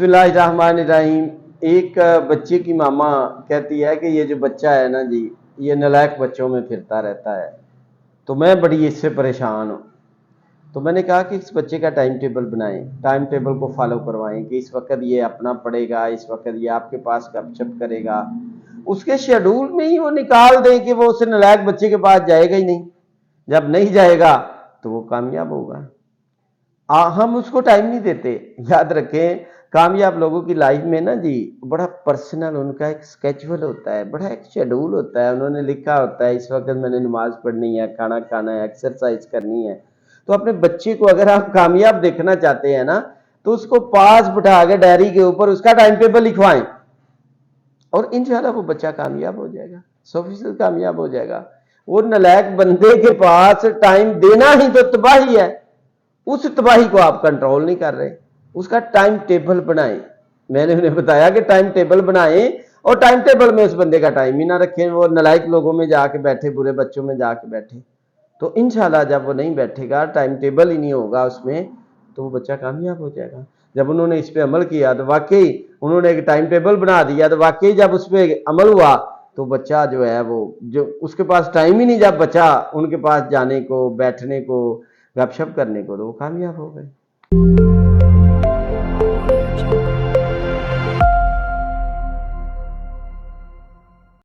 बिस्मिल्लाहिर्रहमानिर्रहीम। एक बच्चे की मामा कहती है कि ये जो बच्चा है ना जी, ये नालायक बच्चों में फिरता रहता है, तो मैं बड़ी इससे परेशान हूँ। तो मैंने कहा कि इस बच्चे का टाइम टेबल बनाएं, टाइम टेबल को फॉलो करवाएं कि इस वक्त ये अपना पढ़ेगा, इस वक्त ये आपके पास गपशप करेगा। उसके शेड्यूल में ही वो निकाल दें कि वो उस नालायक बच्चे के पास जाएगा ही नहीं। जब नहीं जाएगा तो वो कामयाब होगा। हम उसको टाइम नहीं देते। याद रखें, कामयाब लोगों की लाइफ में ना जी बड़ा पर्सनल उनका एक स्केड्यूल होता है, बड़ा एक शेड्यूल होता है। उन्होंने लिखा होता है इस वक्त मैंने नमाज पढ़नी है, खाना खाना है, एक्सरसाइज करनी है। तो अपने बच्चे को अगर आप कामयाब देखना चाहते हैं ना, तो उसको पास बिठा के डायरी के ऊपर उसका टाइम टेबल लिखवाएं और इंशाल्लाह वो बच्चा कामयाब हो जाएगा, 100% कामयाब हो जाएगा। और नालायक बंदे के पास टाइम देना ही तो तबाही है। उस तबाही को आप कंट्रोल नहीं कर रहे। उसका टाइम टेबल बनाएं। मैंने उन्हें बताया कि टाइम टेबल बनाएं और टाइम टेबल में उस बंदे का टाइम ही ना रखें, वो नालायक लोगों में जाके बैठे, बुरे बच्चों में जाके बैठे। तो इंशाल्लाह जब वो नहीं बैठेगा, टाइम टेबल ही नहीं होगा उसमें, तो वो बच्चा कामयाब हो जाएगा। जब उन्होंने इस पर अमल किया तो वाकई उन्होंने एक टाइम टेबल बना दिया, तो वाकई जब उस पर अमल हुआ तो बच्चा जो है वो जो उसके पास टाइम ही नहीं जब बचा उनके पास जाने को, बैठने को, गपशप करने को, तो वो कामयाब हो गए।